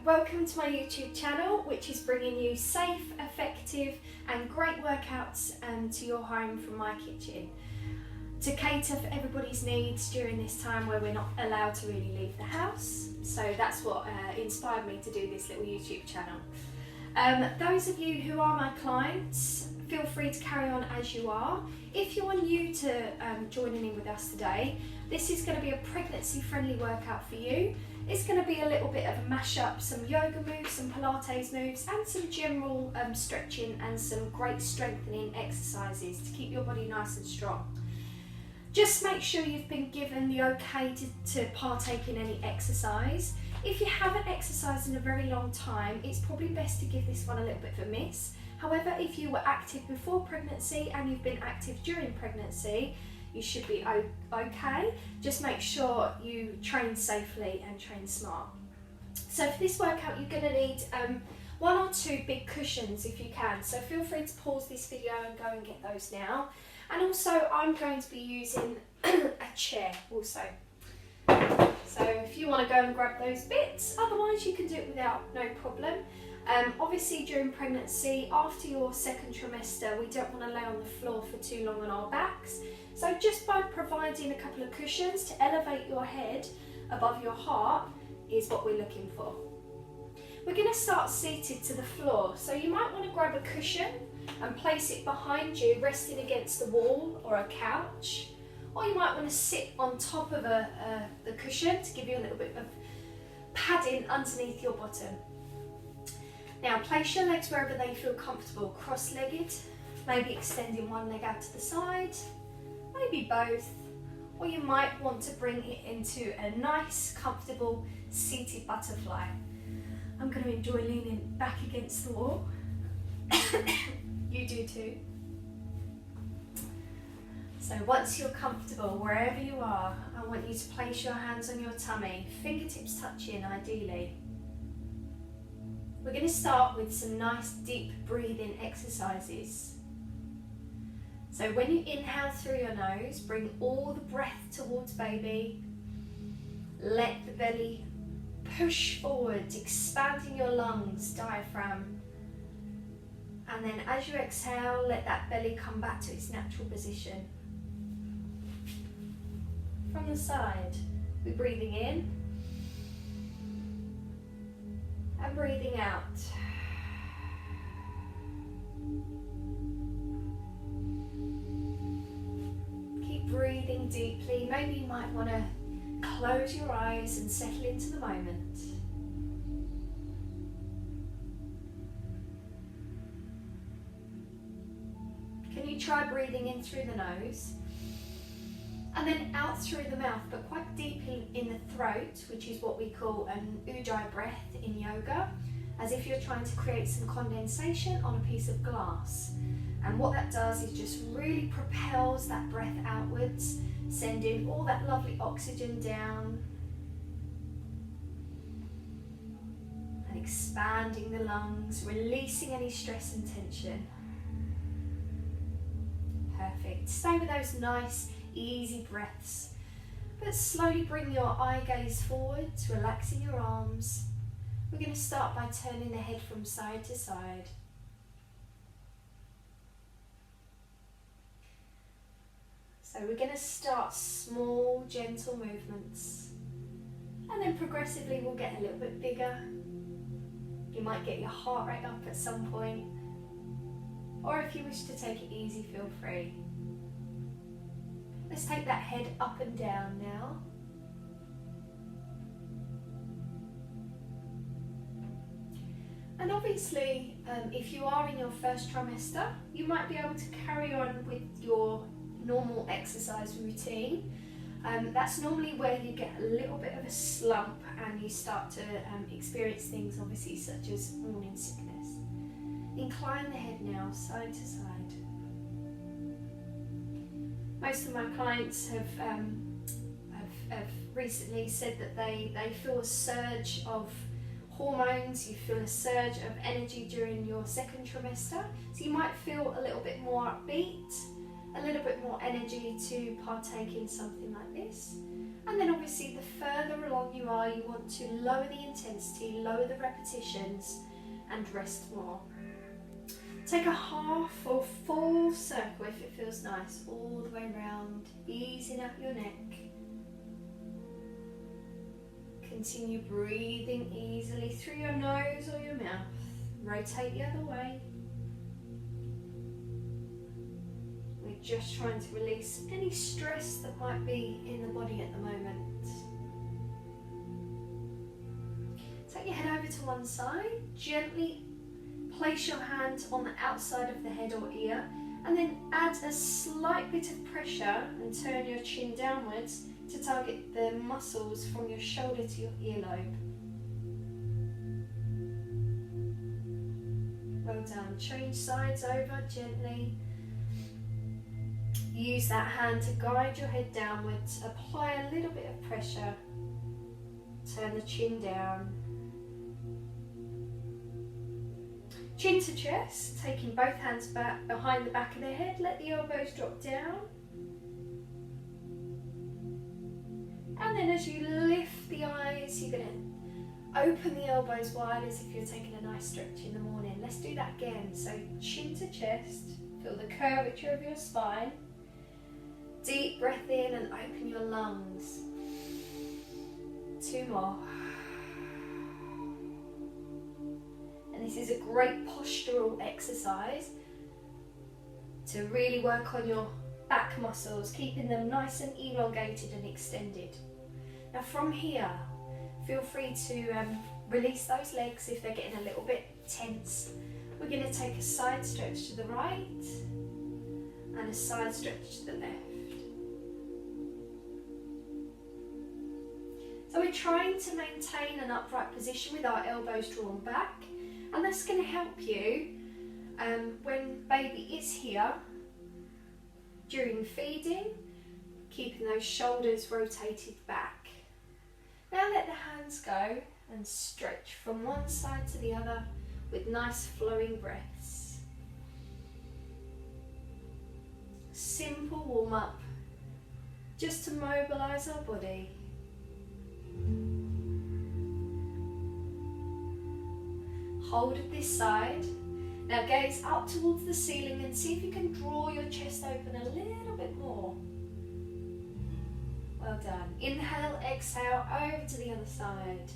Welcome to my YouTube channel, which is bringing you safe, effective and great workouts to your home from my kitchen to cater for everybody's needs during this time where we're not allowed to really leave the house. So that's what inspired me to do this little YouTube channel. Those of you who are my clients, feel free to carry on as you are. If you're new to joining in with us today, this is going to be a pregnancy friendly workout for you. It's going to be a little bit of a mash-up, some yoga moves, some Pilates moves and some general stretching and some great strengthening exercises to keep your body nice and strong. Just make sure you've been given the okay to partake in any exercise. If you haven't exercised in a very long time, it's probably best to give this one a little bit of a miss. However, if you were active before pregnancy and you've been active during pregnancy, you should be okay. Just make sure you train safely and train smart. So for this workout, you're going to need one or two big cushions if you can. So feel free to pause this video and go and get those now. And also, I'm going to be using a chair also. So if you want to go and grab those bits, otherwise you can do it without, no problem. Obviously during pregnancy, after your second trimester, we don't want to lay on the floor for too long on our backs. So just by providing a couple of cushions to elevate your head above your heart is what we're looking for. We're going to start seated to the floor. So you might want to grab a cushion and place it behind you, resting against the wall or a couch. Or you might want to sit on top of the cushion to give you a little bit of padding underneath your bottom. Now place your legs wherever they feel comfortable, cross-legged, maybe extending one leg out to the side, maybe both, or you might want to bring it into a nice, comfortable, seated butterfly. I'm going to enjoy leaning back against the wall. You do too. So once you're comfortable, wherever you are, I want you to place your hands on your tummy, fingertips touching ideally. We're going to start with some nice deep breathing exercises. So when you inhale through your nose, bring all the breath towards baby. Let the belly push forward, expanding your lungs, diaphragm. And then as you exhale, let that belly come back to its natural position. From the side, we're breathing in and breathing out. Keep breathing deeply. Maybe you might want to close your eyes and settle into the moment. Can you try breathing in through the nose and then out through the mouth, but quite deep in the throat, which is what we call an ujjayi breath in yoga, as if you're trying to create some condensation on a piece of glass. And what that does is just really propels that breath outwards, sending all that lovely oxygen down and expanding the lungs, releasing any stress and tension. Perfect. Stay with those nice, easy breaths, but slowly bring your eye gaze forwards, relaxing your arms. We're going to start by turning the head from side to side. So we're going to start small, gentle movements, and then progressively we'll get a little bit bigger. You might get your heart rate up at some point, or if you wish to take it easy, feel free. Let's take that head up and down now. And obviously, if you are in your first trimester, you might be able to carry on with your normal exercise routine. That's normally where you get a little bit of a slump and you start to experience things obviously such as morning sickness. Incline the head now, side to side. Most of my clients have recently said that they feel a surge of hormones, you feel a surge of energy during your second trimester. So you might feel a little bit more upbeat, a little bit more energy to partake in something like this. And then obviously the further along you are, you want to lower the intensity, lower the repetitions, and rest more. Take a half or full circle if it feels nice, all the way around, easing out your neck. Continue breathing easily through your nose or your mouth. Rotate the other way. We're just trying to release any stress that might be in the body at the moment. Take your head over to one side, gently place your hand on the outside of the head or ear, and then add a slight bit of pressure and turn your chin downwards to target the muscles from your shoulder to your earlobe. Well done. Change sides over gently. Use that hand to guide your head downwards. Apply a little bit of pressure. Turn the chin down. Chin to chest, taking both hands back behind the back of the head. Let the elbows drop down. And then as you lift the eyes, you're going to open the elbows wide as if you're taking a nice stretch in the morning. Let's do that again. So chin to chest, feel the curvature of your spine. Deep breath in and open your lungs. 2 more. And this is a great postural exercise to really work on your back muscles, keeping them nice and elongated and extended. Now from here, feel free to release those legs if they're getting a little bit tense. We're going to take a side stretch to the right and a side stretch to the left. So we're trying to maintain an upright position with our elbows drawn back, and that's going to help you when baby is here during feeding, keeping those shoulders rotated back. Now let the hands go and stretch from one side to the other with nice flowing breaths. Simple warm up, just to mobilise our body. Hold at this side. Now gaze up towards the ceiling and see if you can draw your chest open a little bit more. Well done. Inhale, exhale, over to the other side.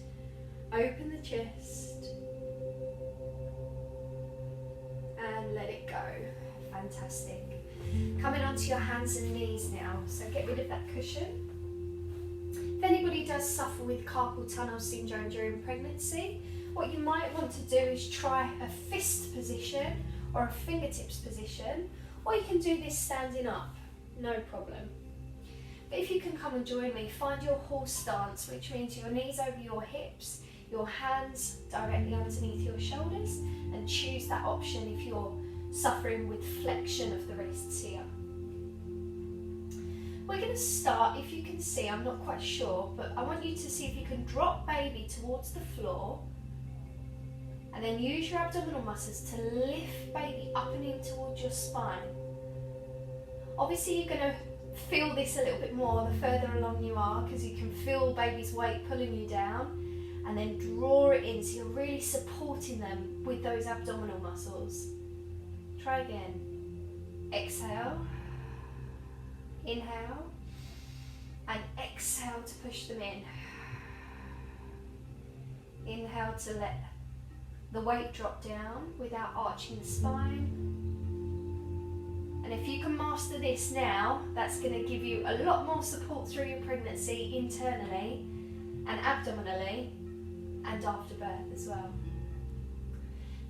Open the chest. And let it go. Fantastic. Coming onto your hands and knees now. So get rid of that cushion. If anybody does suffer with carpal tunnel syndrome during pregnancy, what you might want to do is try a fist position or a fingertips position, or you can do this standing up, no problem. But if you can come and join me, find your horse stance, which means your knees over your hips, your hands directly underneath your shoulders, and choose that option if you're suffering with flexion of the wrists here. We're going to start, if you can see, I'm not quite sure, but I want you to see if you can drop baby towards the floor, and then use your abdominal muscles to lift baby up and in towards your spine. Obviously you're going to feel this a little bit more the further along you are, because you can feel baby's weight pulling you down, and then draw it in so you're really supporting them with those abdominal muscles. Try again. Exhale, inhale, and exhale to push them in. Inhale to let the weight drop down without arching the spine. And if you can master this now, that's going to give you a lot more support through your pregnancy internally and abdominally and after birth as well.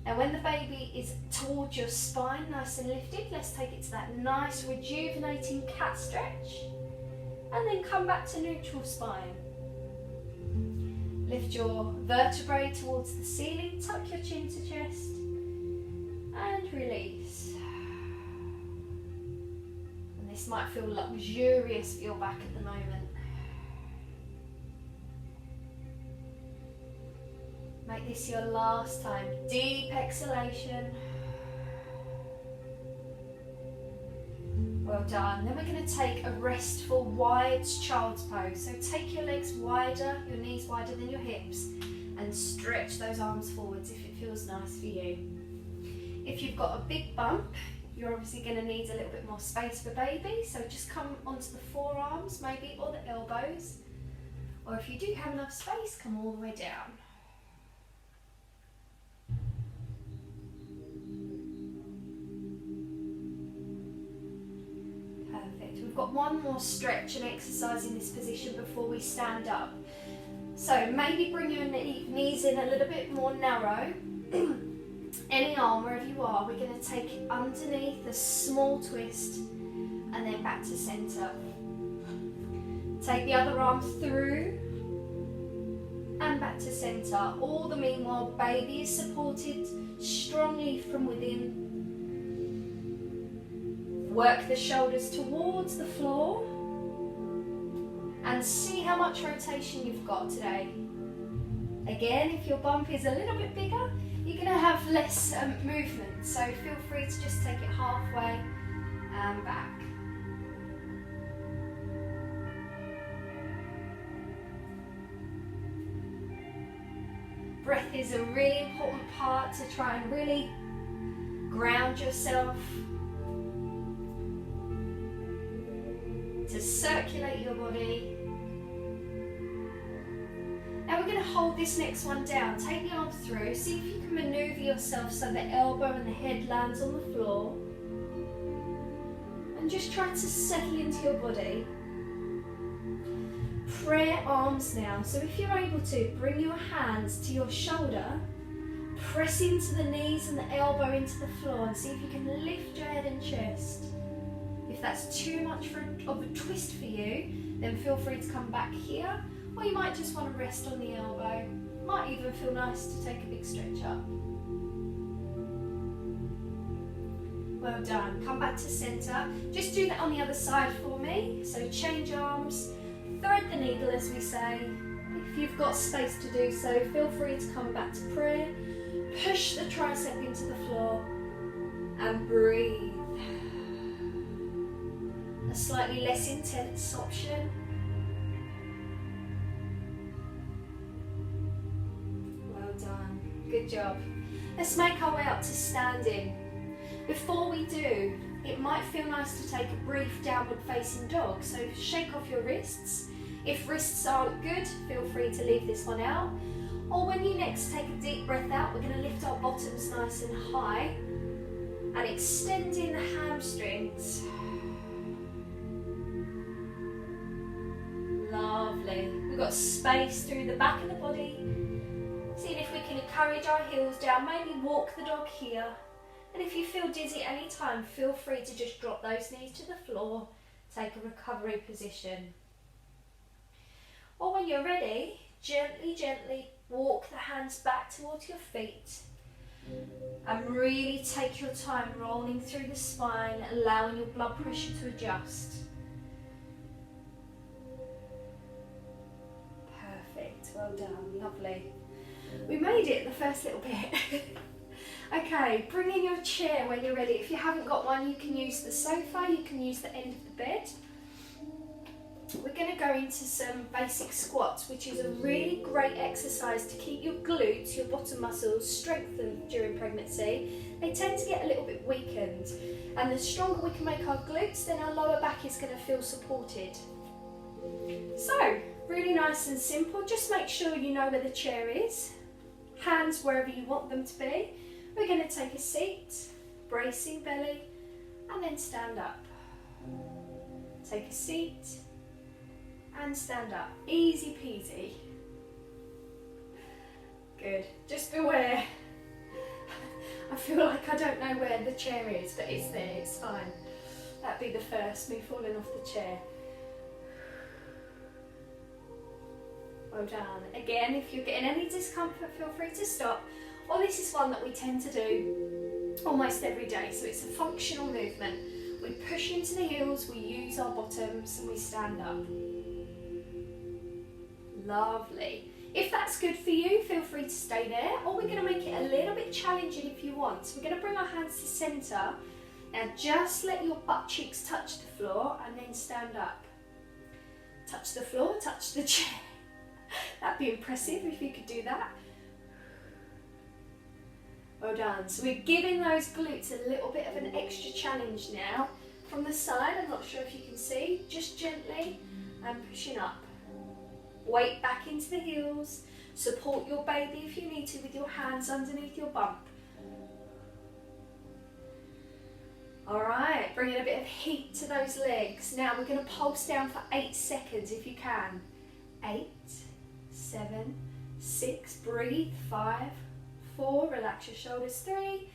Now when the baby is towards your spine, nice and lifted, let's take it to that nice rejuvenating cat stretch, and then come back to neutral spine. Lift your vertebrae towards the ceiling, tuck your chin to chest, and release. And this might feel luxurious for your back at the moment. Make this your last time. Deep exhalation. Well Well done. Then we're going to take a restful wide child's pose. So take your legs wider, your knees wider than your hips, and stretch those arms forwards if it feels nice for you. If you've got a big bump, you're obviously going to need a little bit more space for baby, so just come onto the forearms maybe, or the elbows, or if you do have enough space, come all the way down. Perfect. We've got one more stretch and exercise in this position before we stand up. So maybe bring your knees in a little bit more narrow. Any arm, wherever you are, we're going to take it underneath, a small twist, and then back to centre. Take the other arm through, and back to centre. All the meanwhile, baby is supported strongly from within. Work the shoulders towards the floor, and see how much rotation you've got today. Again, if your bump is a little bit bigger, you're going to have less movement, so feel free to just take it halfway and back. Breath is a really important part to try and really ground yourself, to circulate your body. Now we're going to hold this next one down. Take the arms through. See if you can manoeuvre yourself so the elbow and the head lands on the floor. And just try to settle into your body. Prayer arms now. So if you're able to, bring your hands to your shoulder. Press into the knees and the elbow into the floor, and see if you can lift your head and chest. If that's too much of a twist for you, then feel free to come back here. Or you might just want to rest on the elbow. Might even feel nice to take a big stretch up. Well done. Come back to centre. Just do that on the other side for me. So change arms, thread the needle as we say. If you've got space to do so, feel free to come back to prayer. Push the tricep into the floor and breathe. A slightly less intense option. Good job. Let's make our way up to standing. Before we do, it might feel nice to take a brief downward facing dog. So shake off your wrists. If wrists aren't good, feel free to leave this one out. Or when you next take a deep breath out, we're going to lift our bottoms nice and high and extending the hamstrings. Lovely. We've got space through the back of the body. Seeing if we can encourage our heels down, maybe walk the dog here. And if you feel dizzy at any time, feel free to just drop those knees to the floor, take a recovery position. Or when you're ready, gently, gently walk the hands back towards your feet and really take your time rolling through the spine, allowing your blood pressure to adjust. Perfect, well done, lovely. We made it the first little bit. Okay, bring in your chair when you're ready. If you haven't got one, you can use the sofa, you can use the end of the bed. We're going to go into some basic squats, which is a really great exercise to keep your glutes, your bottom muscles, strengthened during pregnancy. They tend to get a little bit weakened, and the stronger we can make our glutes, then our lower back is going to feel supported. So, really nice and simple. Just make sure you know where the chair is. Hands wherever you want them to be. We're going to take a seat, bracing belly, and then stand up. Take a seat and stand up. Easy peasy. Good. Just beware. I feel like I don't know where the chair is, but it's there, it's fine. That'd be the first, me falling off the chair. Well done. Again, if you're getting any discomfort, feel free to stop. Or this is one that we tend to do almost every day, so it's a functional movement. We push into the heels, we use our bottoms, and we stand up. Lovely. If that's good for you, feel free to stay there, or we're going to make it a little bit challenging if you want. So we're going to bring our hands to centre, Now just let your butt cheeks touch the floor and then stand up. Touch the floor, touch the chair. That'd be impressive if you could do that. Well done. So we're giving those glutes a little bit of an extra challenge now. From the side, I'm not sure if you can see, just gently and pushing up. Weight back into the heels. Support your baby if you need to with your hands underneath your bump. Alright, bringing a bit of heat to those legs. Now we're going to pulse down for 8 seconds if you can. 8, 7, 6, breathe, 5, 4, relax your shoulders, 3,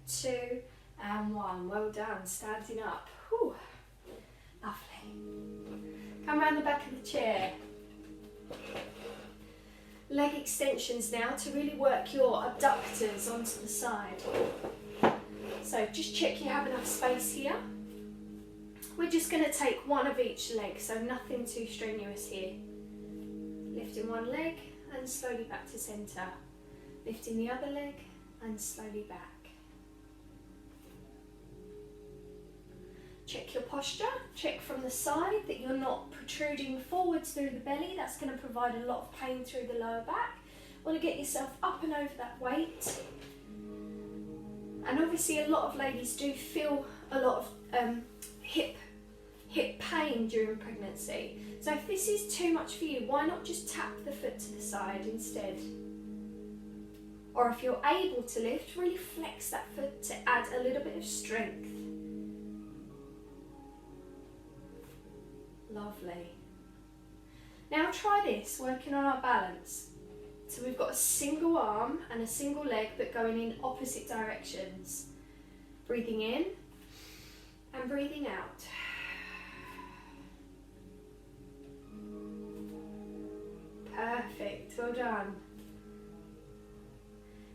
2, and 1. Well done, standing up. Whew. Lovely. Come around the back of the chair. Leg extensions now to really work your abductors onto the side. So just check you have enough space here. We're just going to take one of each leg, so nothing too strenuous here. Lifting one leg and slowly back to centre. Lifting the other leg and slowly back. Check your posture, check from the side that you're not protruding forwards through the belly. That's going to provide a lot of pain through the lower back. Want to get yourself up and over that weight. And obviously a lot of ladies do feel a lot of hip pain during pregnancy. So if this is too much for you, why not just tap the foot to the side instead? Or if you're able to lift, really flex that foot to add a little bit of strength. Lovely. Now try this, working on our balance. So we've got a single arm and a single leg, but going in opposite directions. Breathing in and breathing out. Perfect, well done.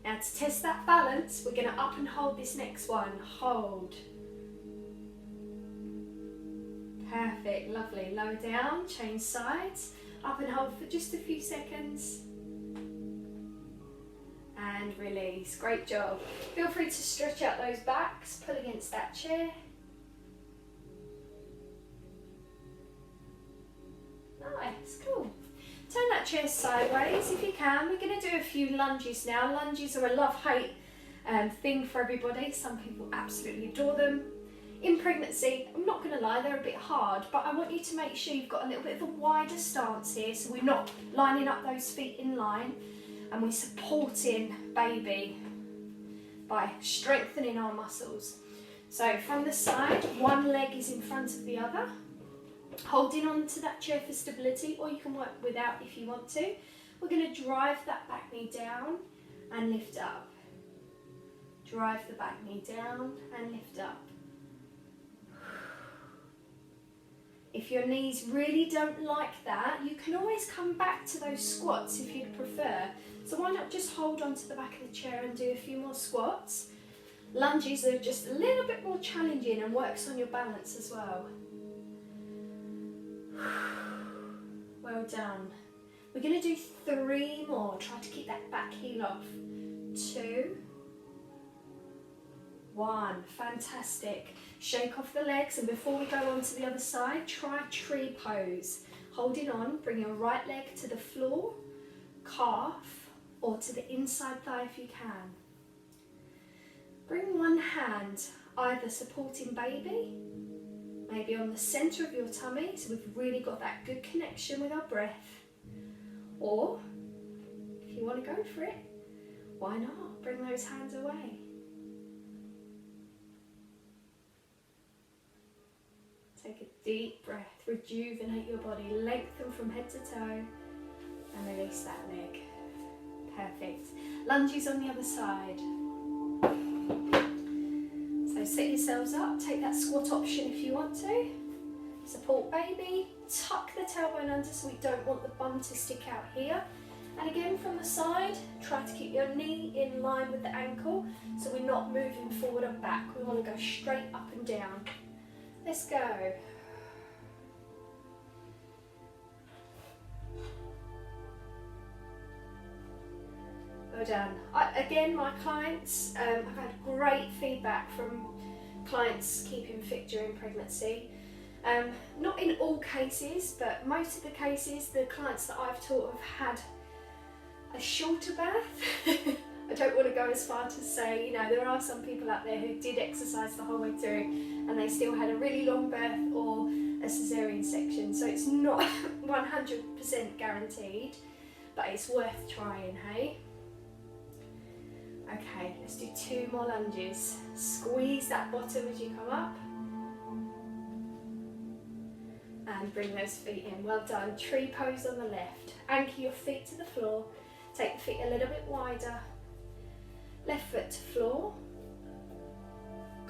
Now to test that balance, we're going to up and hold this next one. Hold. Perfect, lovely. Lower down, change sides. Up and hold for just a few seconds. And release. Great job. Feel free to stretch out those backs, pull against that chair. Nice, cool. Turn that chair sideways if you can. We're going to do a few lunges now. Lunges are a love-hate thing for everybody. Some people absolutely adore them. In pregnancy, I'm not going to lie, they're a bit hard, but I want you to make sure you've got a little bit of a wider stance here, so we're not lining up those feet in line, and we're supporting baby by strengthening our muscles. So from the side, one leg is in front of the other, holding on to that chair for stability, or you can work without if you want to. We're going to drive that back knee down and lift up. Drive the back knee down and lift up. If your knees really don't like that, you can always come back to those squats if you'd prefer. So why not just hold onto the back of the chair and do a few more squats? Lunges are just a little bit more challenging and works on your balance as well. Well done. We're going to do 3 more. Try to keep that back heel off. 2, 1. Fantastic. Shake off the legs, and before we go on to the other side, try tree pose. Holding on, bring your right leg to the floor, calf, or to the inside thigh if you can. Bring one hand either supporting baby, maybe on the centre of your tummy, so we've really got that good connection with our breath. Or, if you want to go for it, why not? Bring those hands away. Take a deep breath, rejuvenate your body, lengthen from head to toe, and release that leg. Perfect. Lunges on the other side. So set yourselves up, take that squat option if you want to. Support baby, tuck the tailbone under so we don't want the bum to stick out here. And again from the side, try to keep your knee in line with the ankle so we're not moving forward and back. We want to go straight up and down. Let's go. Well done. Again, my clients have had great feedback from clients keeping fit during pregnancy. Not in all cases, but most of the cases, the clients that I've taught have had a shorter birth. I don't want to go as far to say, you know, there are some people out there who did exercise the whole way through and they still had a really long birth or a cesarean section, so it's not 100% guaranteed, but it's worth trying, hey? Okay, let's do 2 more lunges. Squeeze that bottom as you come up. And bring those feet in. Well done. Tree pose on the left. Anchor your feet to the floor. Take the feet a little bit wider. Left foot to floor.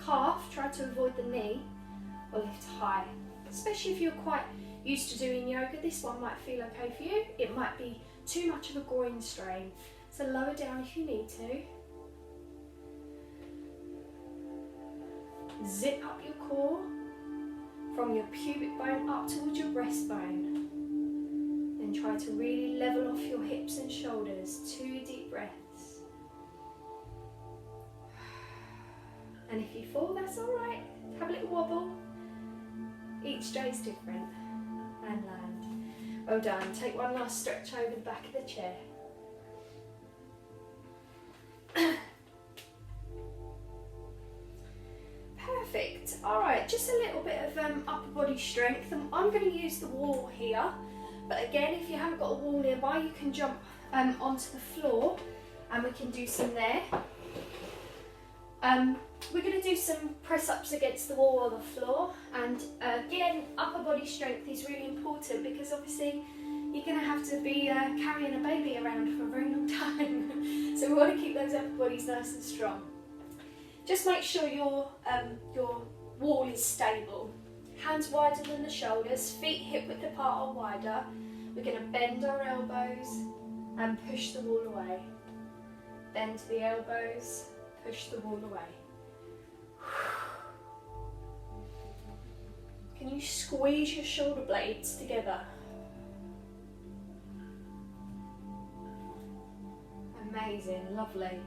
Calf, try to avoid the knee, or lift high. Especially if you're quite used to doing yoga, this one might feel okay for you. It might be too much of a groin strain. So lower down if you need to. Zip up your core from your pubic bone up towards your breastbone. Then try to really level off your hips and shoulders. 2 deep breaths. And if you fall, that's alright. Have a little wobble. Each day is different. And land. Well done. Take one last stretch over the back of the chair. Perfect. Alright, just a little bit of upper body strength. I'm going to use the wall here. But again, if you haven't got a wall nearby, you can jump onto the floor and we can do some there. We're going to do some press-ups against the wall or the floor, and again, upper body strength is really important because obviously you're going to have to be carrying a baby around for a very long time. So we want to keep those upper bodies nice and strong. Just make sure your wall is stable. Hands wider than the shoulders, feet hip width apart or wider. We're going to bend our elbows and push the wall away. Bend the elbows, push the wall away. Can you squeeze your shoulder blades together? Amazing, lovely.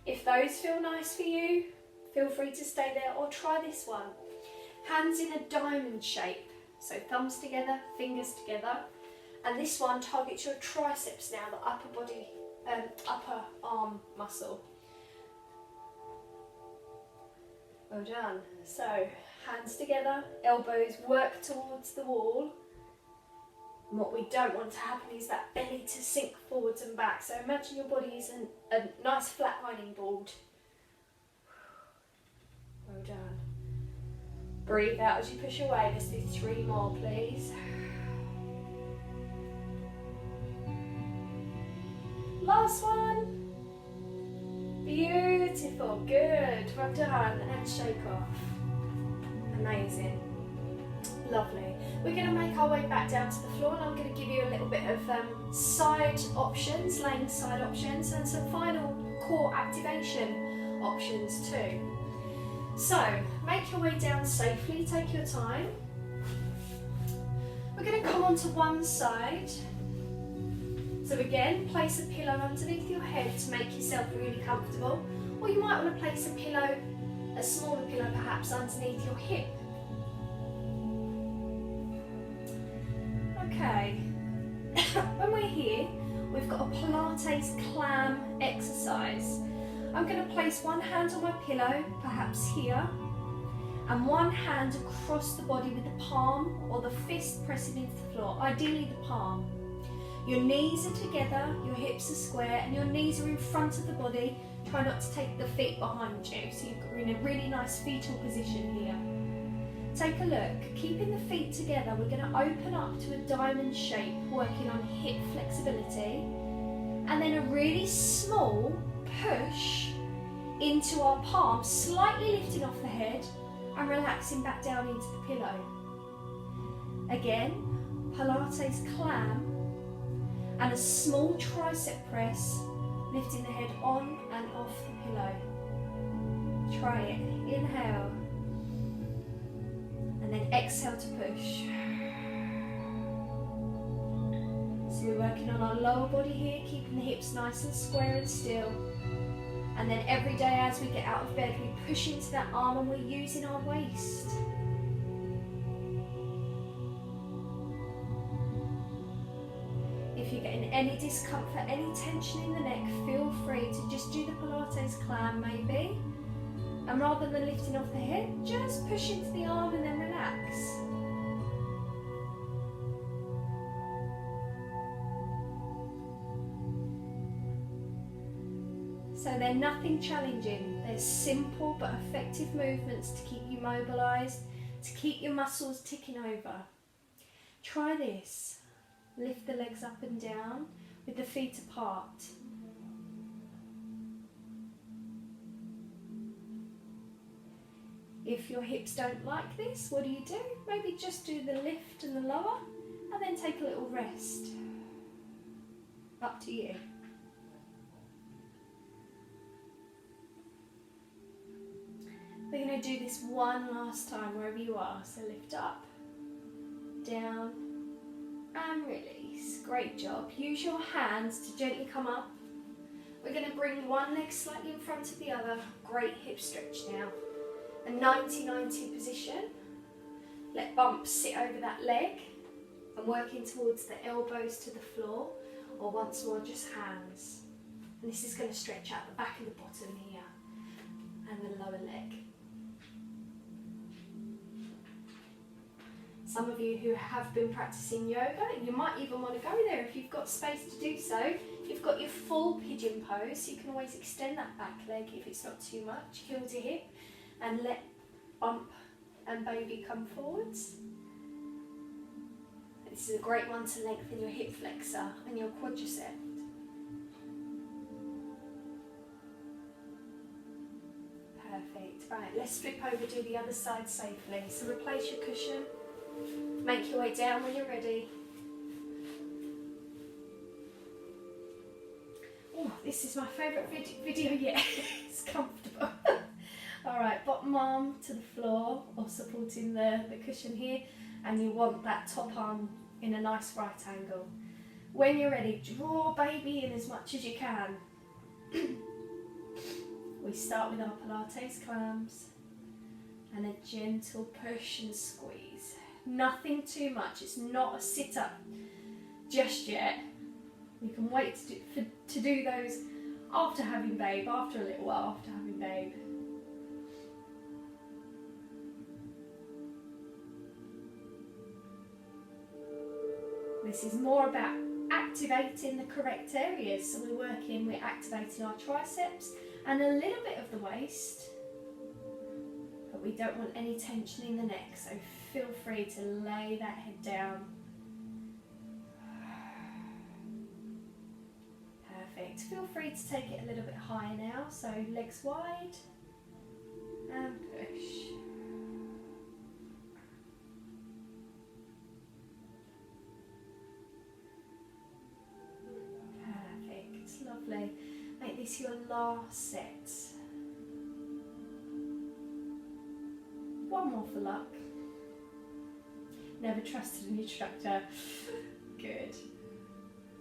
If those feel nice for you, feel free to stay there or try this one. Hands in a diamond shape, so thumbs together, fingers together. And this one targets your triceps now, the upper body, upper arm muscle. Well done. So, hands together, elbows work towards the wall. And what we don't want to happen is that belly to sink forwards and back. So imagine your body is a nice flat lining board. Well done. Breathe out as you push away. Let's do 3 more, please. Last one. Beautiful, good, well done, and shake off. Amazing, lovely. We're going to make our way back down to the floor, and I'm going to give you a little bit of side options, laying side options, and some final core activation options too. So, make your way down safely, take your time. We're going to come onto one side. So again, place a pillow underneath your head to make yourself really comfortable, or you might want to place a pillow, a smaller pillow perhaps, underneath your hip. Okay, when we're here, we've got a Pilates Clam exercise. I'm going to place one hand on my pillow, perhaps here, and one hand across the body with the palm or the fist pressing into the floor, ideally the palm. Your knees are together, your hips are square, and your knees are in front of the body. Try not to take the feet behind you, so you're in a really nice fetal position here. Take a look. Keeping the feet together, we're going to open up to a diamond shape, working on hip flexibility, and then a really small push into our palms, slightly lifting off the head and relaxing back down into the pillow. Again, Pilates Clam, and a small tricep press, lifting the head on and off the pillow. Try it. Inhale. And then exhale to push. So we're we're working on our lower body here, keeping the hips nice and square and still. And then every day as we get out of bed, we push into that arm and we're using our waist. If you're getting any discomfort, any tension in the neck, feel free to just do the Pilates clam maybe. And rather than lifting off the hip, just push into the arm and then relax. So they're nothing challenging. They're simple but effective movements to keep you mobilised, to keep your muscles ticking over. Try this. Lift the legs up and down with the feet apart. If your hips don't like this, what do? Maybe just do the lift and the lower and then take a little rest. Up to you. We're going to do this one last time wherever you are. So lift up, down, and release. Great job. Use your hands to gently come up. We're going to bring one leg slightly in front of the other. Great hip stretch now. A 90-90 position. Let bumps sit over that leg. And working towards the elbows to the floor. Or once more, just hands. And this is going to stretch out the back and the bottom here. And the lower leg. Some of you who have been practicing yoga, you might even want to go there if you've got space to do so. You've got your full pigeon pose, so you can always extend that back leg if it's not too much, heel to hip, and let bump and baby come forwards. This is a great one to lengthen your hip flexor and your quadricep. Perfect. Right, let's flip over, do the other side safely. So replace your cushion. Make your way down when you're ready. Oh, this is my favourite video yet. It's comfortable. Alright, bottom arm to the floor or supporting the cushion here, and you want that top arm in a nice right angle. When you're ready, draw baby in as much as you can. We start with our Pilates clams and a gentle push and squeeze. Nothing too much, it's not a sit-up just yet. You can wait to do those after having babe, after a little while after having babe. This is more about activating the correct areas. So we're activating our triceps and a little bit of the waist. But we don't want any tension in the neck, so feel free to lay that head down. Perfect. Feel free to take it a little bit higher now, so legs wide and push. Perfect. Lovely. Make this your last set. One more for luck. Never trusted an instructor. Good.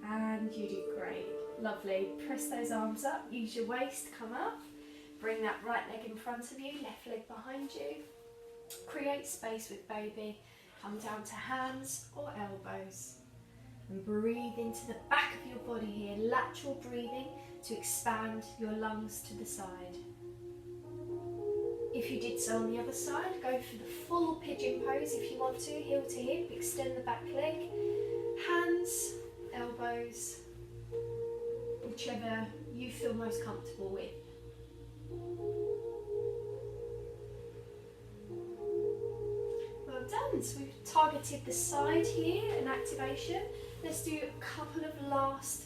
And you do great. Lovely. Press those arms up. Use your waist. Come up. Bring that right leg in front of you. Left leg behind you. Create space with baby. Come down to hands or elbows. And breathe into the back of your body here. Lateral breathing to expand your lungs to the side. If you did so on the other side, go for the full pigeon pose if you want to, heel to hip, extend the back leg, hands, elbows, whichever you feel most comfortable with. Well done, so we've targeted the side here, an activation. Let's do a couple of last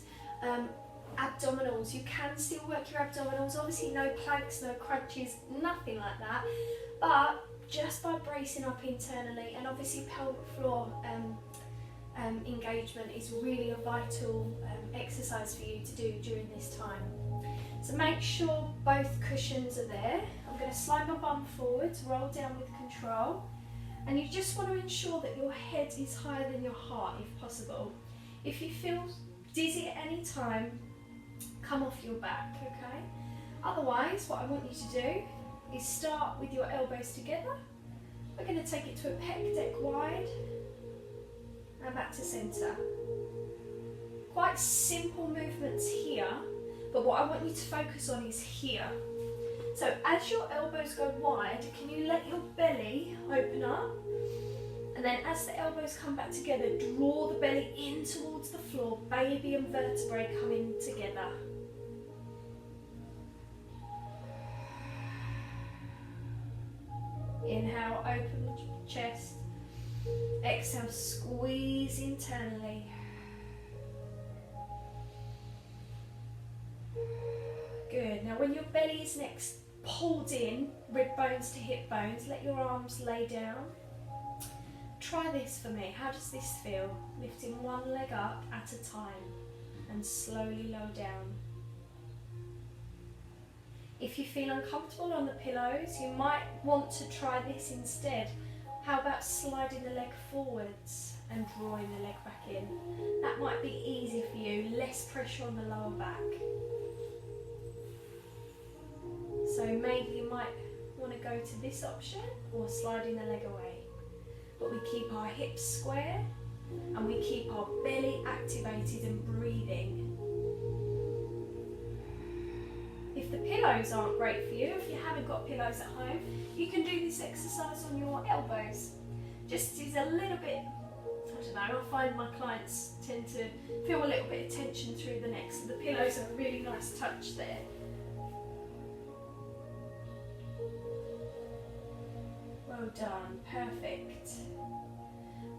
abdominals. You can still work your abdominals, obviously no planks, no crunches, nothing like that, but just by bracing up internally, and obviously pelvic floor engagement is really a vital exercise for you to do during this time. So make sure both cushions are there. I'm going to slide my bum forwards, roll down with control, and you just want to ensure that your head is higher than your heart if possible. If you feel dizzy at any time, come off your back, okay? Otherwise, what I want you to do is start with your elbows together. We're going to take it to a pec deck wide and back to centre. Quite simple movements here, but what I want you to focus on is here. So as your elbows go wide, can you let your belly open up? And then as the elbows come back together, draw the belly in towards the floor, baby and vertebrae coming together. Inhale, open the chest. Exhale, squeeze internally. Good. Now when your belly is next pulled in, rib bones to hip bones, let your arms lay down. Try this for me. How does this feel? Lifting one leg up at a time and slowly lower down. If you feel uncomfortable on the pillows, you might want to try this instead. How about sliding the leg forwards and drawing the leg back in? That might be easy for you, less pressure on the lower back. So maybe you might want to go to this option or sliding the leg away. But we keep our hips square and we keep our belly activated and breathing. If the pillows aren't great for you, if you haven't got pillows at home, you can do this exercise on your elbows. Just is a little bit, I don't know, I find my clients tend to feel a little bit of tension through the neck, so the pillows are a really nice touch there. Well done, perfect.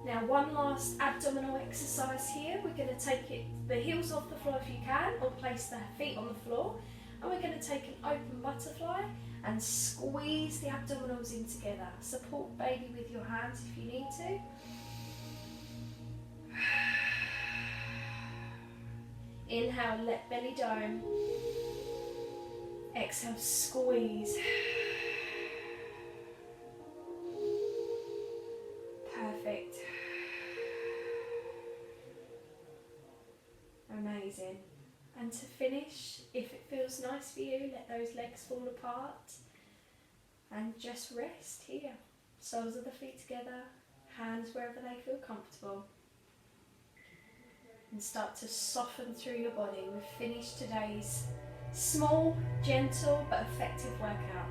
Now one last abdominal exercise here. We're going to take the heels off the floor if you can, or place the feet on the floor. And we're going to take an open butterfly and squeeze the abdominals in together. Support baby with your hands if you need to. Inhale, let belly dome. Exhale, squeeze. Perfect. Amazing. And to finish, if it feels nice for you, let those legs fall apart and just rest here. Soles of the feet together, hands wherever they feel comfortable. And start to soften through your body. We've finished today's small, gentle but effective workout.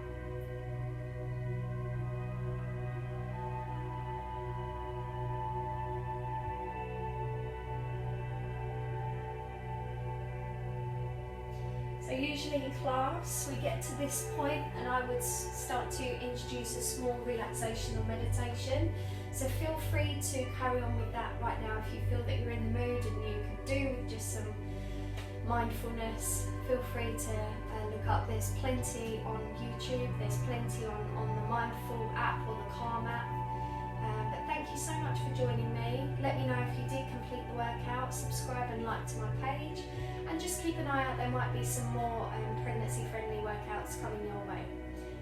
So usually in class we get to this point and I would start to introduce a small relaxation or meditation. So feel free to carry on with that right now if you feel that you're in the mood and you could do with just some mindfulness. Feel free to look up, there's plenty on YouTube, there's plenty on the Mindful app or the Calm app. But thank you so much for joining me. Let me know if you did complete the workout, subscribe and like to my page, and just keep an eye out, there might be some more pregnancy friendly workouts coming your way.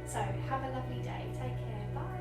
So have a lovely day, take care, bye.